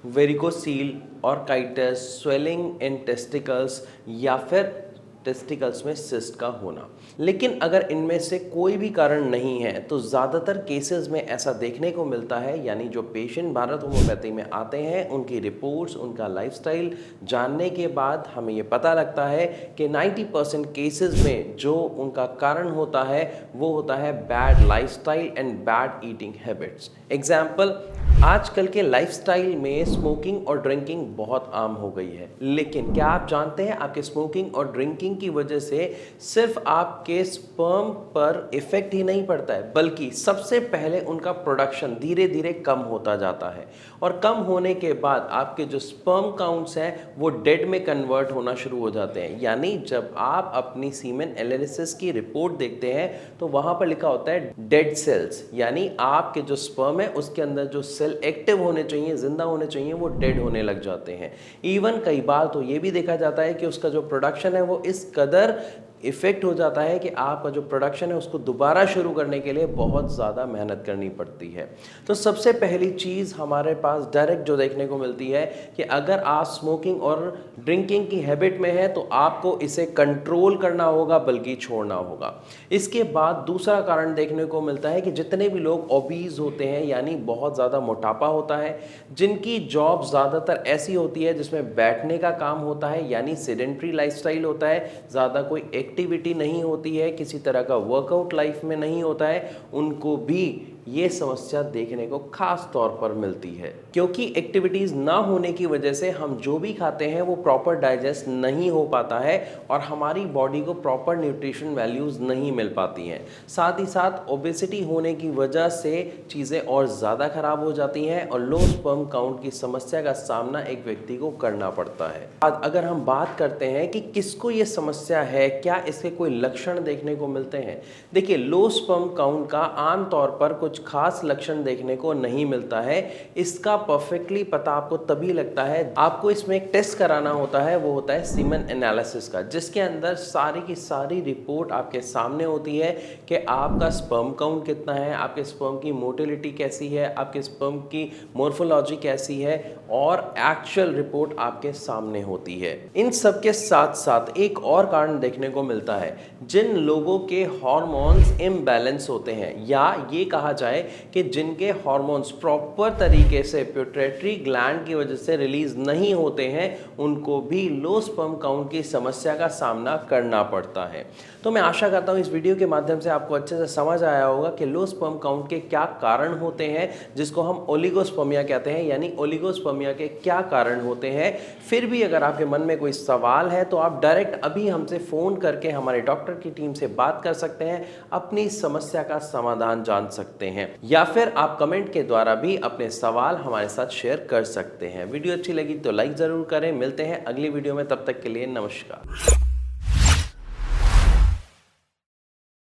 Varicocele, orchitis, swelling in testicles या फिर testicles में सिस्ट का होना। लेकिन अगर इनमें से कोई भी कारण नहीं है तो ज़्यादातर केसेस में ऐसा देखने को मिलता है, यानी जो पेशेंट भारत होम्योपैथी में आते हैं उनकी रिपोर्ट्स, उनका लाइफस्टाइल जानने के बाद हमें ये पता लगता है कि 90% केसेस में जो उनका कारण होता है वो होता है bad lifestyle and bad eating habits. Example, आजकल के लाइफस्टाइल में स्मोकिंग और ड्रिंकिंग बहुत आम हो गई है। लेकिन क्या आप जानते हैं आपके स्मोकिंग और ड्रिंकिंग की वजह से सिर्फ आपके स्पर्म पर इफेक्ट ही नहीं पड़ता है, बल्कि सबसे पहले उनका प्रोडक्शन धीरे धीरे कम होता जाता है और कम होने के बाद आपके जो स्पर्म काउंट्स हैं वो डेड में कन्वर्ट होना शुरू हो जाते हैं। यानी जब आप अपनी सीमेन एनालिसिस की रिपोर्ट देखते हैं तो वहां पर लिखा होता है डेड सेल्स, यानी आपके जो स्पर्म है उसके अंदर जो सेल एक्टिव होने चाहिए, जिंदा होने चाहिए, वो डेड होने लग जाते हैं। इवन कई बार तो ये भी देखा जाता है कि उसका जो प्रोडक्शन है वो इस कदर इफेक्ट हो जाता है कि आपका जो प्रोडक्शन है उसको दोबारा शुरू करने के लिए बहुत ज़्यादा मेहनत करनी पड़ती है। तो सबसे पहली चीज़ हमारे पास डायरेक्ट जो देखने को मिलती है कि अगर आप स्मोकिंग और ड्रिंकिंग की हैबिट में है तो आपको इसे कंट्रोल करना होगा, बल्कि छोड़ना होगा। इसके बाद दूसरा कारण देखने को मिलता है कि जितने भी लोग ओबीज होते हैं, यानी बहुत ज़्यादा मोटापा होता है, जिनकी जॉब ज़्यादातर ऐसी होती है जिसमें बैठने का काम होता है, यानी सेडेंट्री लाइफस्टाइल होता है, ज़्यादा कोई एक्टिविटी नहीं होती है, किसी तरह का वर्कआउट लाइफ में नहीं होता है, उनको भी ये समस्या देखने को खास तौर पर मिलती है। क्योंकि एक्टिविटीज़ ना होने की वजह से हम जो भी खाते हैं वो प्रॉपर डाइजेस्ट नहीं हो पाता है और हमारी बॉडी को प्रॉपर न्यूट्रिशन वैल्यूज़ नहीं मिल पाती हैं। साथ ही साथ ओबेसिटी होने की वजह से चीज़ें और ज़्यादा खराब हो जाती हैं और लो स्पर्म काउंट की समस्या का सामना एक व्यक्ति को करना पड़ता है। आज अगर हम बात करते हैं कि किसको ये समस्या है, क्या इसके कोई लक्षण देखने को मिलते हैं। देखिए, लो स्पर्म काउंट का आमतौर पर कुछ खास लक्षण देखने को नहीं मिलता है। इसका परफेक्टली पता आपको तभी लगता है, आपको इसमें एक टेस्ट कराना होता है, वो होता है सीमेन एनालिसिस का, जिसके अंदर सारी की सारी रिपोर्ट आपके सामने होती है कि आपका स्पर्म काउंट कितना है, आपके स्पर्म की मोटिलिटी कैसी है, आपके स्पर्म की मोर्फोलॉजी कैसी है, और एक्चुअल रिपोर्ट आपके सामने होती है। इन सब के साथ साथ एक और कारण देखने को मिलता है, जिन लोगों के हार्मोन्स इम्बैलेंस होते हैं, या ये कहा जाए कि जिनके हार्मोन्स प्रॉपर तरीके से पिट्यूटरी ग्लैंड की वजह से रिलीज नहीं होते हैं, उनको भी लो स्पर्म काउंट की समस्या का सामना करना पड़ता है। तो मैं आशा करता हूँ इस वीडियो के माध्यम से आपको अच्छे से समझ आया होगा कि लो स्पर्म काउंट के क्या कारण होते हैं, जिसको हम ओलिगोस्पर्मिया कहते हैं, यानी ओलिगोस्पर्मिया के क्या कारण होते हैं। फिर भी अगर आपके मन में कोई सवाल है तो आप डायरेक्ट अभी हमसे फ़ोन करके हमारे डॉक्टर की टीम से बात कर सकते हैं, अपनी समस्या का समाधान जान सकते हैं, या फिर आप कमेंट के द्वारा भी अपने सवाल हमारे साथ शेयर कर सकते हैं। वीडियो अच्छी लगी तो लाइक ज़रूर करें। मिलते हैं अगली वीडियो में, तब तक के लिए नमस्कार।